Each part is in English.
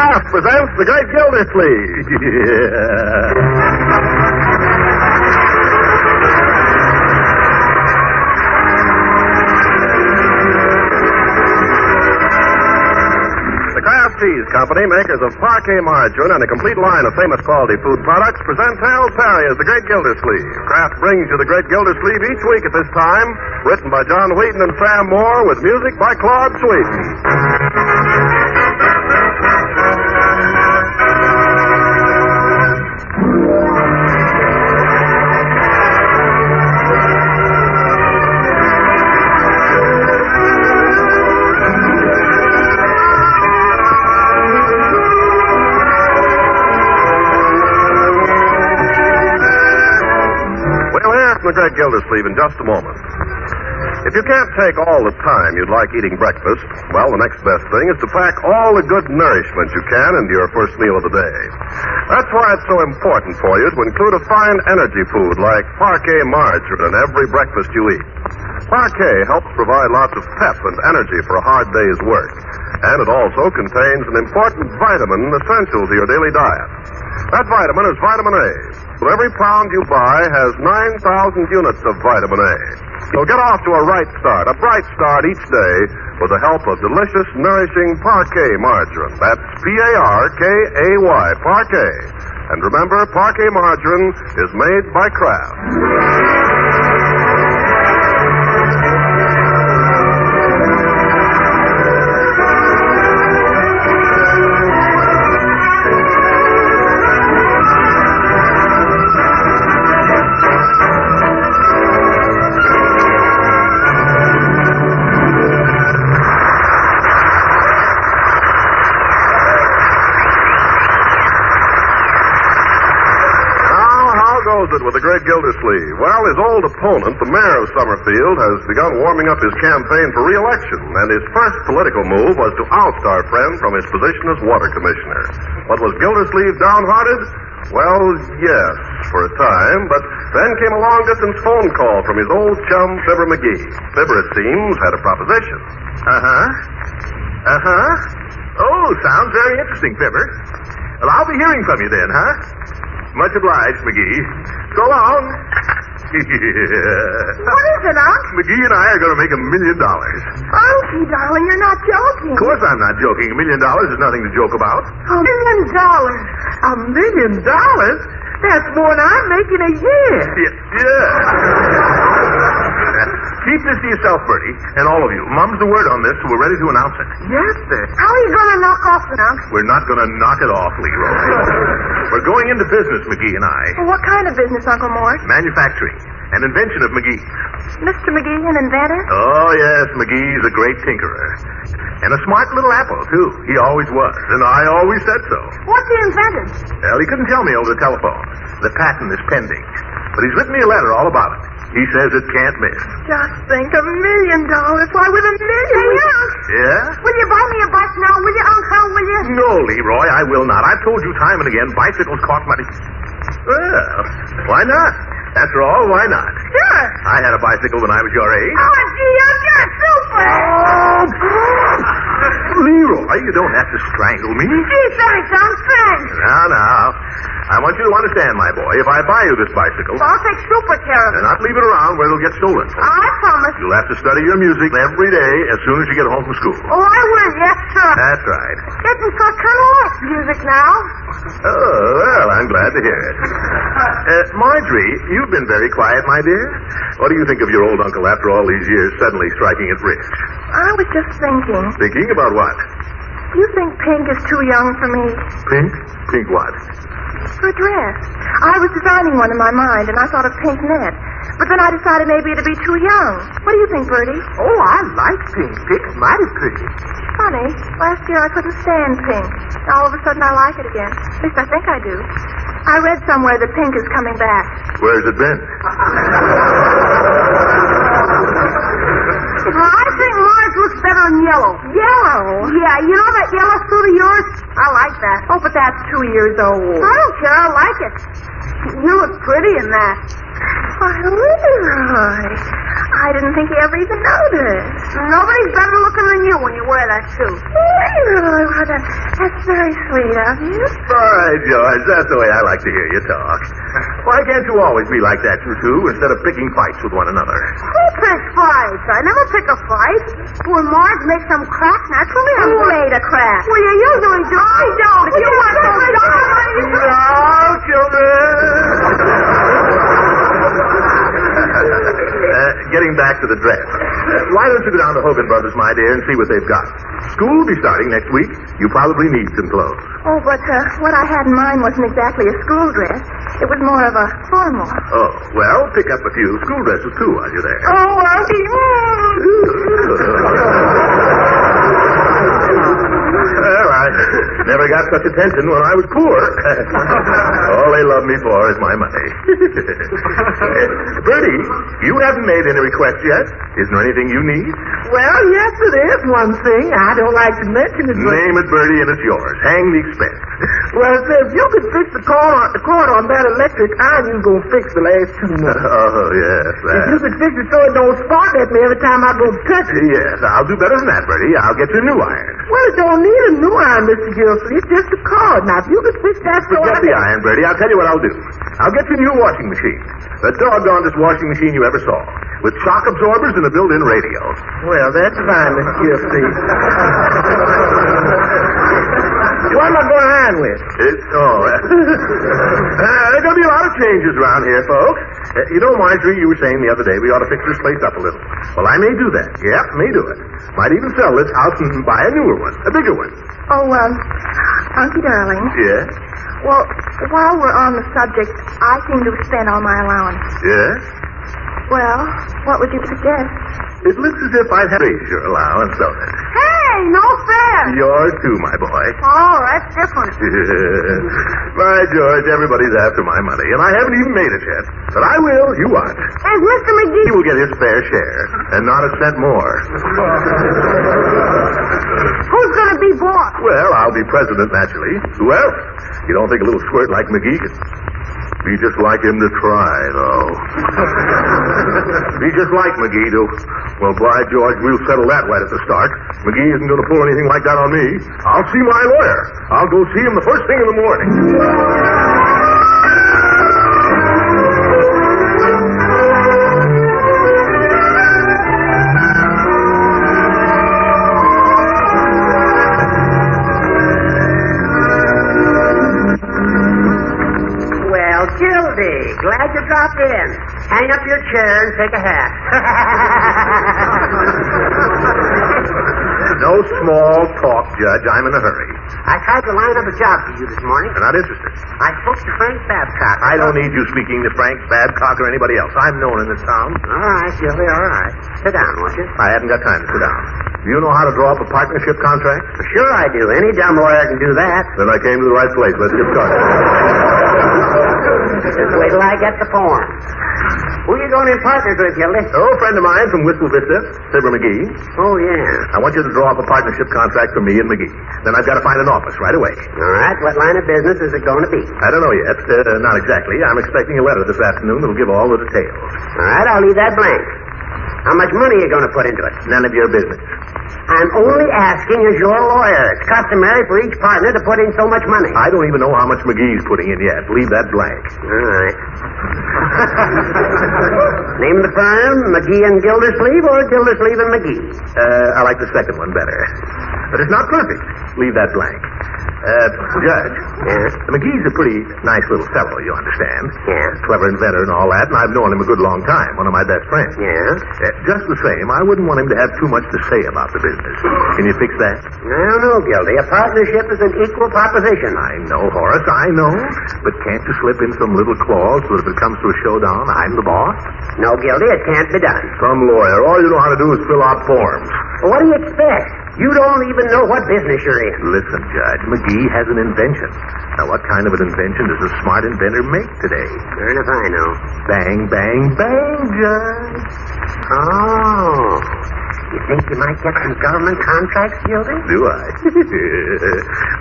Kraft presents The Great Gildersleeve. The Kraft Cheese Company, makers of parquet margarine and a complete line of famous quality food products, presents Harold Peary as The Great Gildersleeve. Kraft brings you The Great Gildersleeve each week at this time, written by John Wheaton and Sam Moore, with music by Claude Sweeten. The Great Gildersleeve in just a moment. If you can't take all the time you'd like eating breakfast, well, the next best thing is to pack all the good nourishment you can into your first meal of the day. That's why it's so important for you to include a fine energy food like parquet margarine in every breakfast you eat. Parquet helps provide lots of pep and energy for a hard day's work, and it also contains an important vitamin essential to your daily diet. That vitamin is vitamin A. So every pound you buy has 9,000 units of vitamin A. So get off to a right start, a bright start each day with the help of delicious, nourishing parquet margarine. That's P-A-R-K-A-Y, parquet. And remember, parquet margarine is made by Kraft. With the Great Gildersleeve. Well, his old opponent, the mayor of Summerfield, has begun warming up his campaign for re-election, and his first political move was to oust our friend from his position as water commissioner. But was Gildersleeve downhearted? Well, yes, for a time, but then came a long-distance phone call from his old chum, Fibber McGee. Fibber, it seems, had a proposition. Oh, sounds very interesting, Fibber. Well, I'll be hearing from you then, huh? Much obliged, McGee. So long. What is it, Unc? McGee and I are going to make $1 million. Unky, darling, you're not joking. Of course I'm not joking. $1 million is nothing to joke about. $1 million? $1 million? That's more than I'm making a year. Yeah. Keep this to yourself, Bertie, and all of you. Mum's the word on this, so we're ready to announce it. Yes, sir. How are you going to knock off it, Unc? We're not going to knock it off, Leroy. We're going into business, McGee and I. Well, what kind of business, Uncle Mort? Manufacturing. An invention of McGee's. Mr. McGee, an inventor? Oh, yes, McGee's a great tinkerer. And a smart little apple, too. He always was, and I always said so. What's he invented? Well, he couldn't tell me over the telephone. The patent is pending. But he's written me a letter all about it. He says it can't miss. Just think, $1 million. Why, with $1 million... Hey, Unc. Yeah? Will you buy me a bike now, will you, Unc? How will you? No, Leroy, I will not. I've told you time and again, bicycles cost money. Well, why not? After all, why not? Sure. I had a bicycle when I was your age. Oh, gee, Unc, you're super. Oh, Leroy, you don't have to strangle me. Gee, thanks, Unc, thanks. Now. I want you to understand, my boy, if I buy you this bicycle... I'll take super care of it. And not leave it around where it'll get stolen. I promise. You'll have to study your music every day as soon as you get home from school. Oh, I will, yes, sir. That's right. Getting so kind of like music now. Oh, well, I'm glad to hear it. Marjorie, you've been very quiet, my dear. What do you think of your old uncle after all these years suddenly striking it rich? I was just thinking. Thinking about what? Do you think pink is too young for me? Pink? Pink what? For a dress. I was designing one in my mind, and I thought of pink net. But then I decided maybe it'd be too young. What do you think, Bertie? Oh, I like pink. Pink's mighty pretty. Funny. Last year I couldn't stand pink. Now all of a sudden I like it again. At least I think I do. I read somewhere that pink is coming back. Where's it been? I think Marge looks better in yellow. Yellow? Yeah, you know that yellow suit of yours? I like that. Oh, but that's 2 years old. I don't care. I like it. You look pretty in that. Why, Leroy, I I didn't think he ever even noticed. Nobody's better looking than you when you wear that suit. Really? Well, that's very sweet of you. All right, George, that's the way I like to hear you talk. Why can't you always be like that, you two, instead of picking fights with one another? Who picks fights? I never pick a fight. When Marge makes some crack, naturally I'm Who going... made a crack? Well, you usually do. I don't. If you want those dollars... Now, children! Getting back to the dress. Why don't you go down to Hogan Brothers, my dear, and see what they've got? School will be starting next week. You probably need some clothes. Oh, but what I had in mind wasn't exactly a school dress. It was more of a formal. Oh, well, pick up a few school dresses, too, while you're there. Oh, Unky. Well, I never got such attention when I was poor. All they love me for is my money. Bertie, you haven't made any requests yet. Isn't there anything you need? Well, yes, it is one thing. I don't like to mention it, but... Name it, Bertie, and it's yours. Hang the expense. Well, if you could fix the cord on that electric iron, you gonna fix the last 2 months. Oh, yes, If you could fix it so it don't spark at me every time I go to touch it. Yes, I'll do better than that, Bertie. I'll get you a new iron. Well, it don't need a new iron, Mr. Gildersleeve. It's just a cord. Now, if you could fix that so Forget the iron, Bertie. I'll tell you what I'll do. I'll get you a new washing machine. The doggonedest washing machine you ever saw. With shock absorbers and a built-in radio. Well, that's fine, Mr. Gildersleeve. What am I going to iron with? There's going to be a lot of changes around here, folks. You know, Marjorie, you were saying the other day we ought to fix this place up a little. Well, I may do that. Yep, may do it. Might even sell this house and buy a newer one, a bigger one. Oh, Unky darling. Yes? Well, while we're on the subject, I seem to have spent all my allowance. Yes? Well, what would you suggest? It looks as if I'd have raised your allowance, don't it? Hey, no fair. Yours too, my boy. Oh, that's different. By George, everybody's after my money, and I haven't even made it yet. But I will, you watch. Is Mr. McGee... He will get his fair share, and not a cent more. Who's going to be boss? Well, I'll be president, naturally. Who else? You don't think a little squirt like McGee could... Be just like him to try, though. Be just like McGee to... Well, by George, we'll settle that right at the start. McGee isn't going to pull anything like that on me. I'll see my lawyer. I'll go see him the first thing in the morning. Gildy, glad you dropped in. Hang up your chair and take a hat. No small talk, Judge. I'm in a hurry. I tried to line up a job for you this morning. I'm not interested. I spoke to Frank Babcock. I don't need you speaking to Frank Babcock or anybody else. I'm known in this town. All right, Gildy, all right. Sit down, won't you? I haven't got time to sit down. Do you know how to draw up a partnership contract? Sure I do. Any dumb lawyer can do that. Then I came to the right place. Let's get started. Just wait till I get the form. Who are you going in partners with, Gildy? Oh, a friend of mine from Whistle Vista, Fibber McGee. Oh, yeah. I want you to draw up a partnership contract for me and McGee. Then I've got to find an office right away. All right. What line of business is it going to be? I don't know yet. Not exactly. I'm expecting a letter this afternoon that'll give all the details. All right. I'll leave that blank. How much money are you going to put into it? None of your business. I'm only asking as your lawyer. It's customary for each partner to put in so much money. I don't even know how much McGee's putting in yet. Leave that blank. All right. Name of the firm, McGee and Gildersleeve or Gildersleeve and McGee? I like the second one better. But it's not perfect. Leave that blank. Judge. Yeah? McGee's a pretty nice little fellow, you understand. Yeah? Clever inventor and all that, and I've known him a good long time. One of my best friends. Yeah? Just the same, I wouldn't want him to have too much to say about the business. Can you fix that? I don't know, Gildy. A partnership is an equal proposition. I know, Horace, I know. But can't you slip in some little clause so that if it comes to a showdown, I'm the boss? No, Gildy, it can't be done. Some lawyer. All you know how to do is fill out forms. Well, what do you expect? You don't even know what business you're in. Listen, Judge, McGee has an invention. Now, what kind of an invention does a smart inventor make today? Sure enough, I know. Bang, bang, bang, Judge. Oh. You think you might get some government contracts, Gildy? Do I?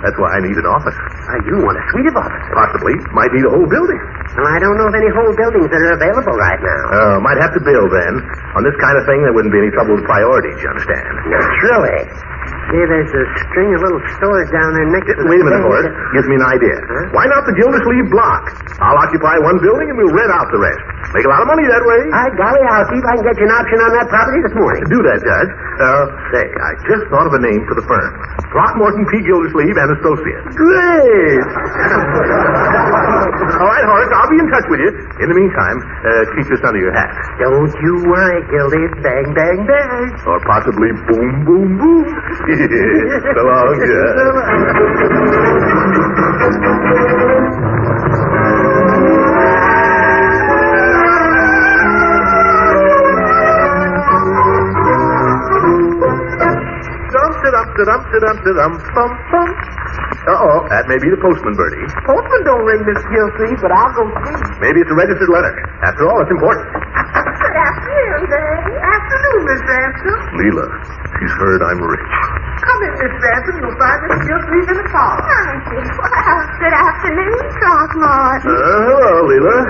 That's why I need an office. You want a suite of offices. Possibly. Might need a whole building. Well, I don't know of any whole buildings that are available right now. Might have to build then. On this kind of thing, there wouldn't be any trouble with priorities, you understand? Naturally. See, there's a string of little stores down there next to the Wait a minute, Horace. Gives me an idea. Huh? Why not the Gildersleeve block? I'll occupy one building and we'll rent out the rest. Make a lot of money that way. Golly, I'll see if I can get you an option on that property this morning. Do that, Judge. Say, I just thought of a name for the firm. Throckmorton P. Gildersleeve and Associates. Great! All right, Horace, I'll be in touch with you. In the meantime, keep this under your hat. Don't you worry, Gildy. It's bang, bang, bang. Or possibly boom, boom, boom. So long, Uh-oh, that may be the postman, Bertie. Postman don't ring, Miss Gildersleeve, but I'll go see. Maybe it's a registered letter. After all, it's important. Good afternoon, Daddy. Afternoon, Miss Ransom. Leela, she's heard I'm rich. Come in, Miss Ransom. You'll find Miss Gildersleeve in the parlor. Thank you. Well, good afternoon, Throckmorton. Hello, Leela.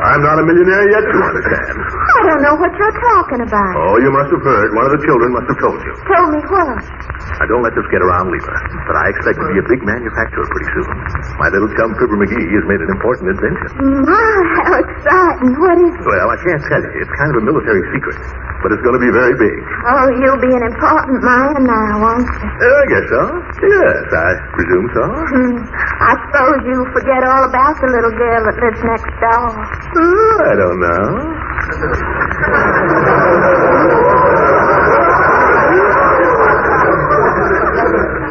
I'm not a millionaire yet, you understand. I don't know what you're talking about. Oh, you must have heard. One of the children must have told you. Told me what? Now, don't let this get around, Leela. But I expect to be a big manufacturer pretty soon. My little chum, Fibber McGee, has made an important invention. My, how exciting. What is it? Well, I can't tell you. It's kind of a military secret. But it's going to be very big. Oh, you'll be an important man now, won't you? I guess so. Yes, I presume so. I suppose you'll forget all about the little girl that lives next door. I don't know.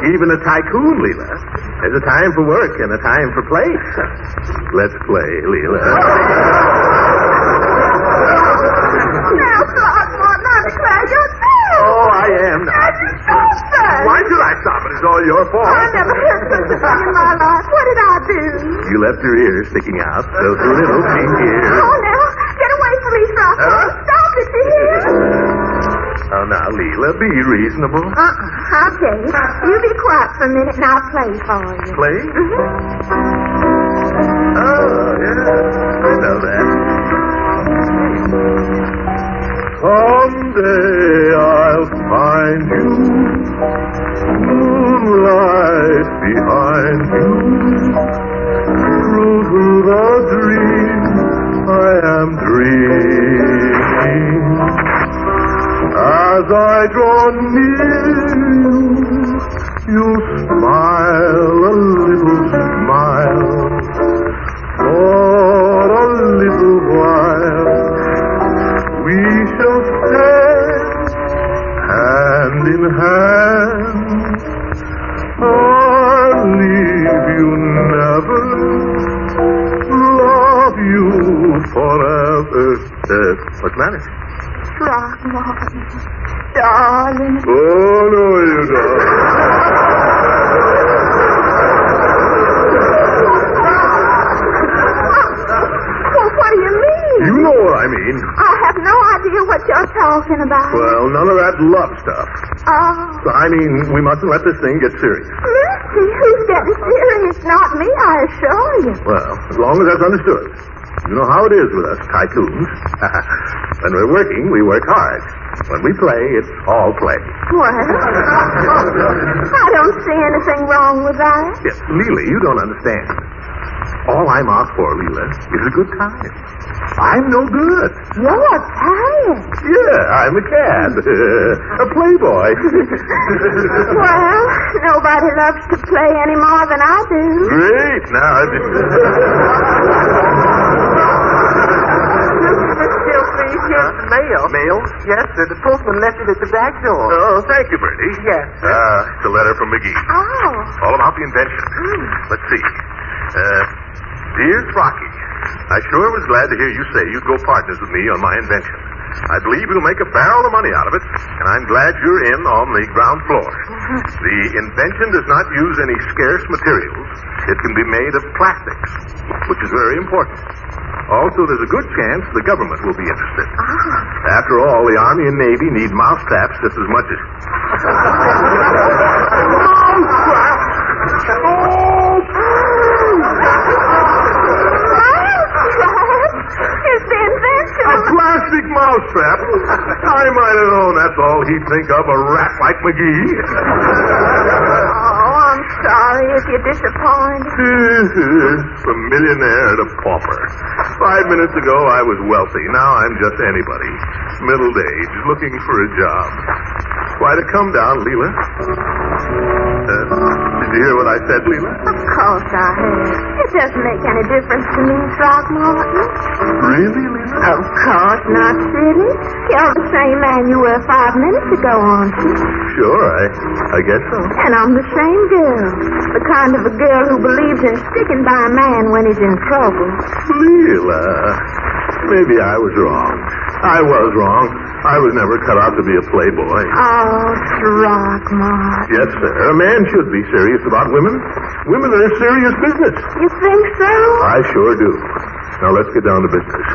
Even a tycoon, Leela. There's a time for work and a time for play. Let's play, Leela. Now, Throckmorton, I declare you're dead. Oh, I am now. Stop that. Why should I stop it? It's all your fault. I never heard such a thing in my life. What did I do? You left your ears sticking out, so through little pink ears. Oh, now, get away from me, Throckmorton. Stop it, you hear? Oh, now, Leela, be reasonable. I'll tell you. You be quiet for a minute and I'll play for you. Play? Oh, yeah. I know that. Someday I'll find you, moonlight behind you, true to the dream I am dreaming. As I draw near you smile a little smile for a little while. We shall stand hand in hand. I'll leave you never, love you forever. What's the matter? Throckmorton, darling. Oh, no, you don't. Well, what do you mean? You know what I mean. I have no idea what you're talking about. Well, none of that love stuff. Oh, I mean, we mustn't let this thing get serious. Lucy, who's getting serious? Not me, I assure you. Well, as long as that's understood. You know how it is with us tycoons. When we're working, we work hard. When we play, it's all play. Well, I don't see anything wrong with that. Yes, Leela, you don't understand. All I'm out for, Leela, is a good time. I'm no good. You're tired. Yeah, I'm a cad. A playboy. Well, nobody loves to play any more than I do. Great. Now, Here's the mail. Mail? Yes, sir. The postman left it at the back door. Oh, thank you, Bertie. Yes. It's a letter from McGee. Oh. All about the invention. Let's see. Dear Throcky, I sure was glad to hear you say you'd go partners with me on my invention. I believe you'll make a barrel of money out of it, and I'm glad you're in on the ground floor. The invention does not use any scarce materials. It can be made of plastics, which is very important. Also, there's a good chance the government will be interested. After all, the Army and Navy need mousetraps just as much as... that's all he'd think of, a rat like McGee. Oh, I'm sorry if you're disappointed. From millionaire to pauper. 5 minutes ago, I was wealthy. Now I'm just anybody. Middle-aged, looking for a job. Why to come down, Leela? Did you hear what I said, Leela? Of course I heard. It doesn't make any difference to me, Throckmorton. Really, Leela? Of course not, silly. You're the same man you were 5 minutes ago, aren't you? Sure, I guess so. And I'm the same girl. The kind of a girl who believes in sticking by a man when he's in trouble. Leela, maybe I was wrong. I was wrong. I was never cut out to be a playboy. Oh, Throckmorton. Yes, sir. A man should be serious about women. Women are serious business. You think so? I sure do. Now let's get down to business.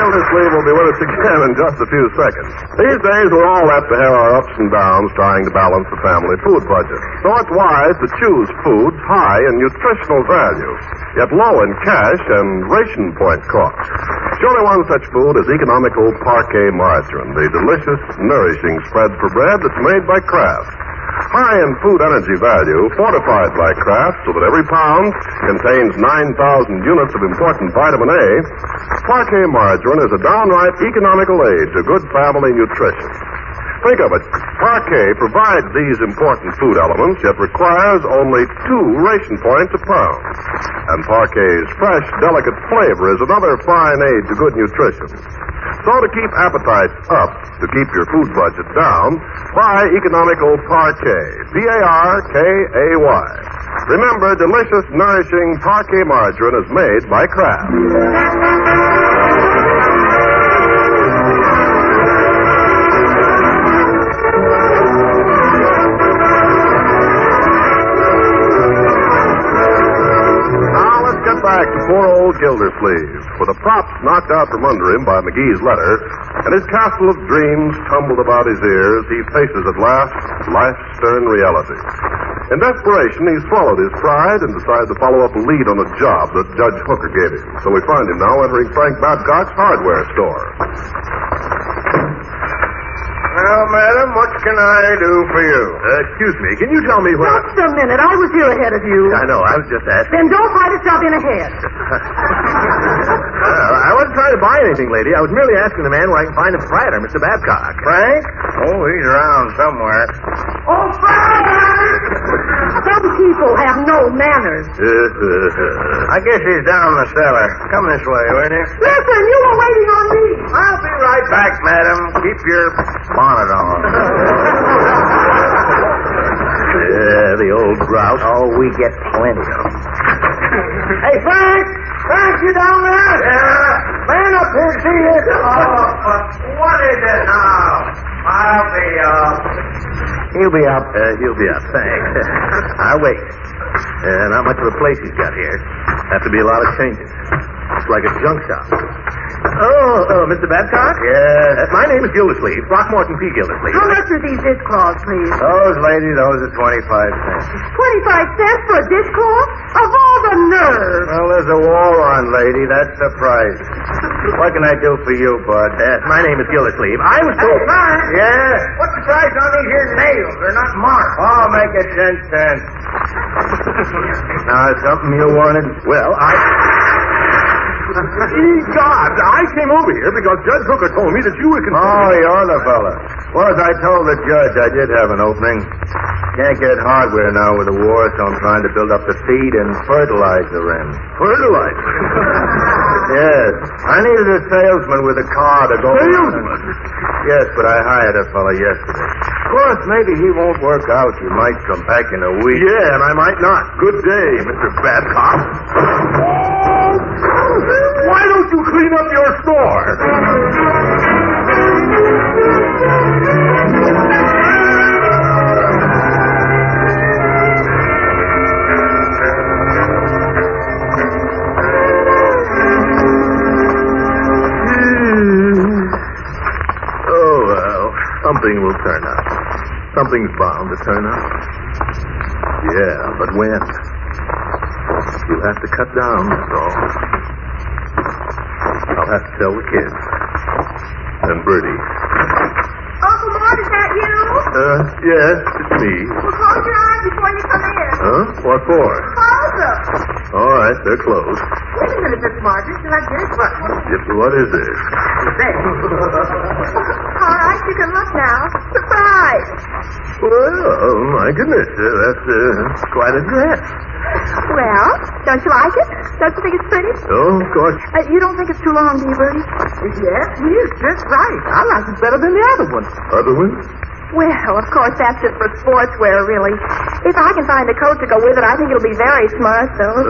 Gildersleeve will be with us again in just a few seconds. These days, we're all apt to have our ups and downs trying to balance the family food budget. So it's wise to choose foods high in nutritional value, yet low in cash and ration point cost. Surely one such food is economical parquet margarine, the delicious, nourishing spread for bread that's made by Kraft. High in food energy value, fortified by Kraft so that every pound contains 9,000 units of important vitamin A, parquet margarine is a downright economical aid to good family nutrition. Think of it. Parquet provides these important food elements, yet requires only 2 ration points a pound. And Parquet's fresh, delicate flavor is another fine aid to good nutrition. So to keep appetites up, to keep your food budget down, buy economical Parquet. P-A-R-K-A-Y. Remember, delicious, nourishing Parquet margarine is made by Kraft. Back to poor old Gildersleeve, with the props knocked out from under him by McGee's letter, and his castle of dreams tumbled about his ears, he faces at last life's stern reality. In desperation, he swallowed his pride and decided to follow up a lead on a job that Judge Hooker gave him. So we find him now entering Frank Babcock's hardware store. Well, madam, what can I do for you? Excuse me, can you tell me what... Just a minute. I was here ahead of you. I know, I was just asking. Then don't try to shove in ahead. I wasn't trying to buy anything, lady. I was merely asking the man where I can find the proprietor, Mr. Babcock. Frank? Oh, he's around somewhere. Oh, Frank! Some people have no manners. I guess he's down in the cellar. Come this way, will you? Listen, you were waiting on me. I'll be right back, madam. Keep your bonnet on. Yeah, the old grouch. Oh, we get plenty of them. Hey, Frank! Frank, you down there? Yeah? Man up here, see you. What is it now? I'll be up. He'll be up. He'll be up, thanks. I'll wait. Not much of a place he's got here. Have to be a lot of changes. It's like a junk shop. Oh, Mr. Babcock? Yes. My name is Gildersleeve, Throckmorton P. Gildersleeve. How much are these dishcloths, please? Those, lady, those are 25 cents. 25 cents for a dishcloth? Of all the nerve. Well, there's a war on, lady. That's the price. What can I do for you, bud? My name is Gildersleeve. I was told... Frank. Yeah? What's the price on these here nails? They're not marked. Oh, make it 10 cents. Now, something you wanted? Well, God, I came over here because Judge Hooker told me that you were concerned. Oh, you're the fella. Well, as I told the judge, I did have an opening. Can't get hardware now with the war, so I'm trying to build up the feed and fertilizer in. Fertilizer? Yes. I needed a salesman with a car to go... Salesman? Yes, but I hired a fella yesterday. Of course, maybe he won't work out. He might come back in a week. Yeah, and I might not. Good day, Mr. Babcock. Why don't you clean up your store? Oh, well, something will turn up. Something Something's bound to turn up. Yeah, but when? You'll have to cut down, that's all. I'll have to tell the kids. And Bertie. Uncle Mort, is that you? Yes, it's me. Well, close your eyes before you come in. Huh? What for? Close them. All right, they're closed. Wait a minute, Miss Marjorie. Should I get it? Yep, what is this? All right, you can look now. Surprise! Well, my goodness, that's quite a dress. Well, don't you like it? Don't you think it's pretty? Oh, of course. You don't think it's too long, do you, Bertie? Yes, it's just right. I like it better than the other one. Other one? Well, of course, that's just for sportswear, really. If I can find a coat to go with it, I think it'll be very smart, though.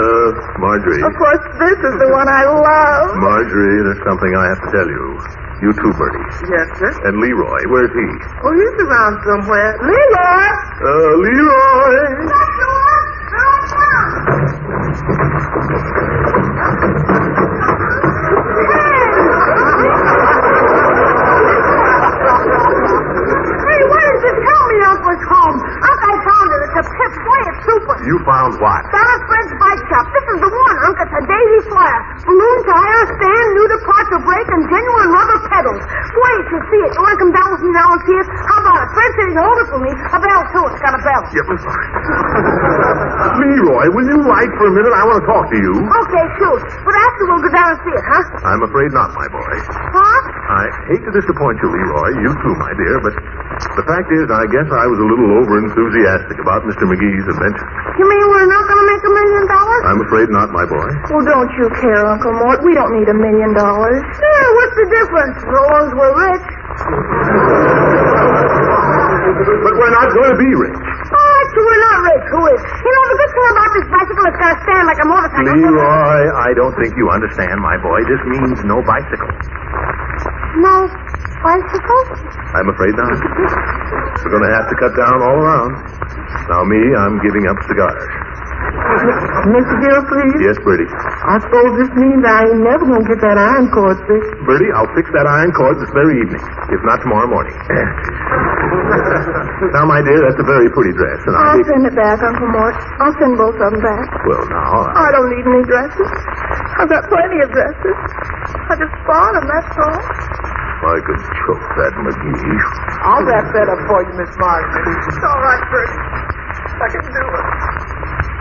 Marjorie. Of course, this is the one I love. Marjorie, there's something I have to tell you. You too, Bertie. Yes, sir. And Leroy, where's he? Oh, he's around somewhere. Leela! Leroy! Hey, what is this? Tell me Uncle's home. Uncle found it. It's a pip. Boy, it's super. You found what? Sarah Fred's bike shop. This is the one, Uncle. It's a daisy flyer. Balloon tire, stand, new departure brake, and genuine rubber pedals. Boy, you should see it. You want to come down with me now and see it? How about it? Fred said he'd hold it for me. A bell, too. It's got a bell. Yep. Leroy, will you write for a minute? I want to talk to you. Okay, shoot. But after we'll go down and see it, huh? I'm afraid not, my boy. Huh? I hate to disappoint you, Leroy. You too, my dear, but the fact is, I guess I was a little over-enthusiastic about Mr. McGee's invention. You mean we're not going to make $1 million? I'm afraid not, my boy. Well, don't you care, Uncle Mort? We don't need $1 million. Yeah, what's the difference? So long as we're rich. But we're not going to be rich. Oh, actually, we're not rich. Who is? You know, the good thing about this bicycle, it's got to stand like a motorcycle. Leroy, I don't think you understand, my boy. This means no bicycle. No bicycle? I'm afraid not. We're going to have to cut down all around. Now, I'm giving up cigars. Mr. Gildersleeve? Yes, Bertie. I suppose this means I ain't never going to get that iron cord fixed. Bertie, I'll fix that iron cord this very evening, if not tomorrow morning. Now, my dear, that's a very pretty dress, and I'll send it back, Uncle Mort. I'll send both of them back. Well, now, I don't need any dresses. I've got plenty of dresses. I just bought them, that's all. I could choke that McGee. I'll wrap that up for you, Miss Marjorie. It's all right, Bertie. I can do it.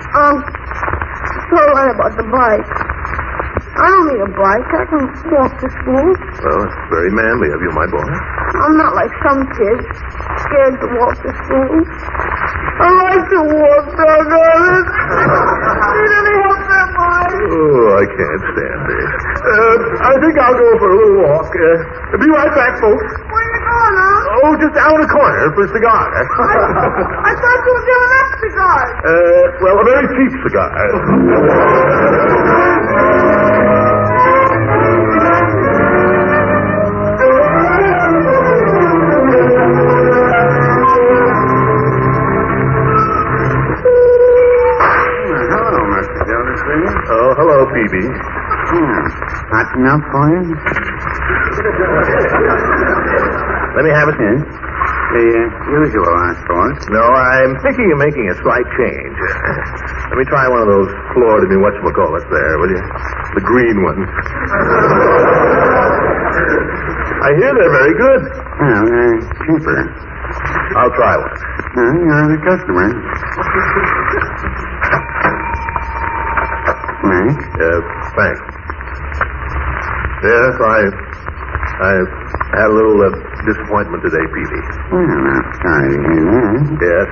It's all right about the bike. I don't need a bike. I can walk to school. Well, it's very manly of you, my boy. I'm not like some kids, scared to walk to school. I like to walk, doggone it. Need any help there, boy? Oh, I can't stand this. I think I'll go for a little walk. Be right back, folks. Where you going, huh? Oh, just down the corner for a cigar. I thought you were giving up cigars. Well, a very cheap cigar. Hello, Mr. Gildersleeve. Oh, hello, Phoebe. Hot enough for you? Let me have it. Yes. The usual, I suppose. No, I'm thinking of making a slight change. Let me try one of those Florida whatchamacallits there, will you? The green ones. I hear they're very good. Well, they're cheaper. I'll try one. You're the customer. Thanks. Thanks. Yes, I had a little disappointment today, Peavy. Well, I'm sorry to hear that.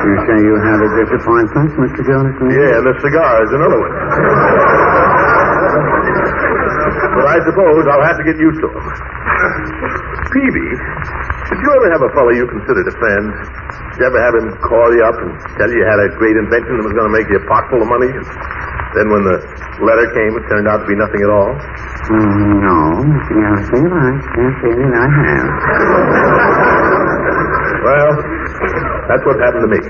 You say you had a disappointment, Mr. Gildersleeve? Yeah, and the cigar is another one. But I suppose I'll have to get used to them. Peavy, did you ever have a fellow you considered a friend? Did you ever have him call you up and tell you had a great invention that was going to make you a pot full of money? And then when the letter came, it turned out to be nothing at all? No, Mr. Gildersleeve, I can't say that I have. Well, That's what happened to me.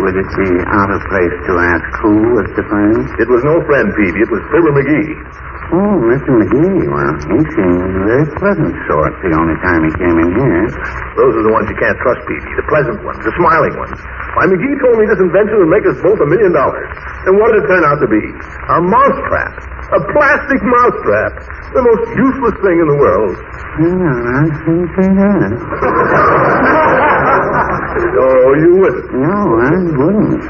Would it be out of place to ask who was the friend? It was no friend, Peavy. It was Fibber McGee. Oh, Mr. McGee. Well, he seemed a very pleasant sort the only time he came in here. Those are the ones you can't trust, Peavy. The pleasant ones, the smiling ones. Why, McGee told me this invention would make us both $1 million. And what did it turn out to be? A mousetrap. A plastic mousetrap. The most useless thing in the world. Yeah, I shouldn't say that. Oh, you wouldn't. No, I wouldn't.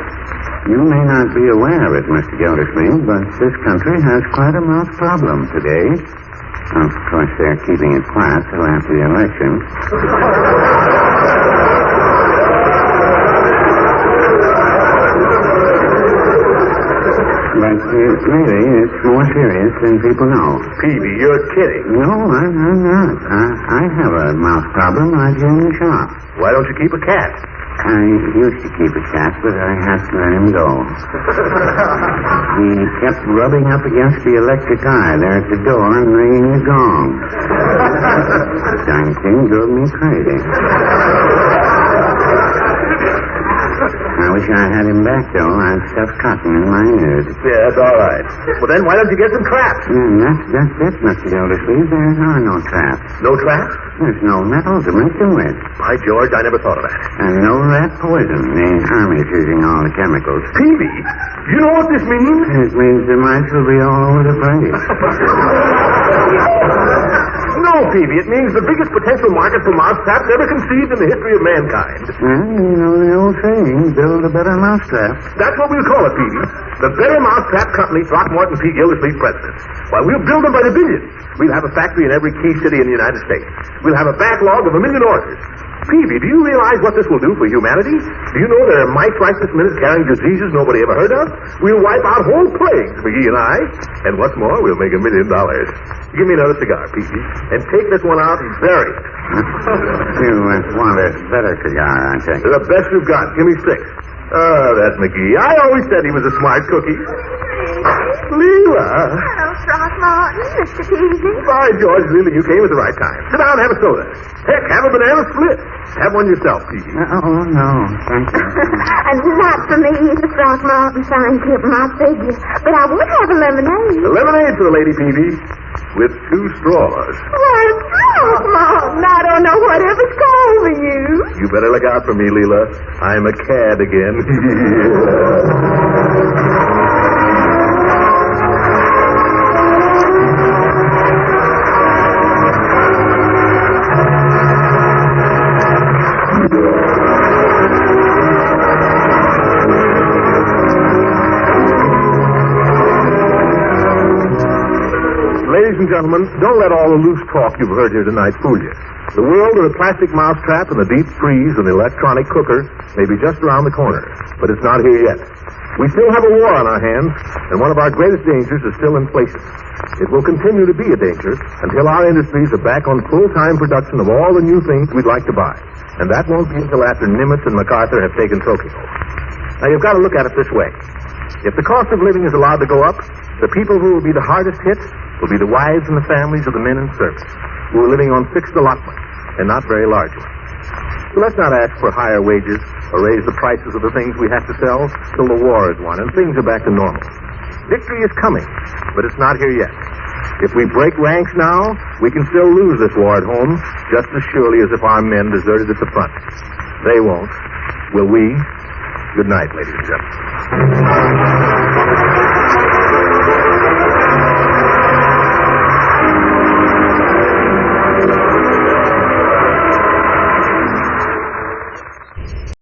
You may not be aware of it, Mr. Gildersleeve, but this country has quite a mouse problem today. Of course, they're keeping it quiet till after the election. But really, it's more serious than people know. Peavy, you're kidding. No, I'm not. I have a mouse problem right here in the shop. Why don't you keep a cat? I used to keep a cat, but I had to let him go. He kept rubbing up against the electric eye there at the door and ringing the gong. The darn thing drove me crazy. I wish I had him back, though. I'd stuff cotton in my ears. Yeah, that's all right. Well, then why don't you get some traps? That's it, Mr. Gildersleeve. There are no traps. No traps? There's no metal to mix them with. By George, I never thought of that. And no rat poison. The Army's using all the chemicals. Peavy, you know what this means? It means the mice will be all over the place. No, Peavy, it means the biggest potential market for mousetraps ever conceived in the history of mankind. Well, you know the old saying, build a better mousetrap. That's what we'll call it, Peavy. The Better Mousetrap Company, Throckmorton P. Gildersleeve, president. Why, we'll build them by the billions. We'll have a factory in every key city in the United States. We'll have a backlog of 1 million orders. Peavy, do you realize what this will do for humanity? Do you know there are mice right this minute carrying diseases nobody ever heard of? We'll wipe out whole plagues, McGee and I. And what's more, we'll make $1 million. Give me another cigar, Peavy, and take this one out and bury it. You want a better cigar, I think. The best you've got. Give me 6. Oh, that's McGee. I always said he was a smart cookie. Leela. Hello, Throckmorton, Mr. Peavy. By George, Leela, you came at the right time. Sit down and have a soda. Heck, have a banana split. Have one yourself, Peavy. Oh, no, thank you. And not for me, Mr. Throckmorton, trying to keep my figure. But I would have a lemonade. A lemonade for the lady, Peavy, with 2 straws. Why, Throckmorton, I don't know whatever's come over you. You better look out for me, Leela. I'm a cad again. Ladies and gentlemen, don't let all the loose talk you've heard here tonight fool you. The world of the plastic mousetrap and the deep freeze and the electronic cooker may be just around the corner, but it's not here yet. We still have a war on our hands, and one of our greatest dangers is still inflation. It will continue to be a danger until our industries are back on full-time production of all the new things we'd like to buy. And that won't be until after Nimitz and MacArthur have taken Tokyo. Now, you've got to look at it this way. If the cost of living is allowed to go up, the people who will be the hardest hit will be the wives and the families of the men in service, who are living on fixed allotments and not very large ones. So let's not ask for higher wages or raise the prices of the things we have to sell till the war is won and things are back to normal. Victory is coming, but it's not here yet. If we break ranks now, we can still lose this war at home just as surely as if our men deserted at the front. They won't. Will we? Good night, ladies and gentlemen.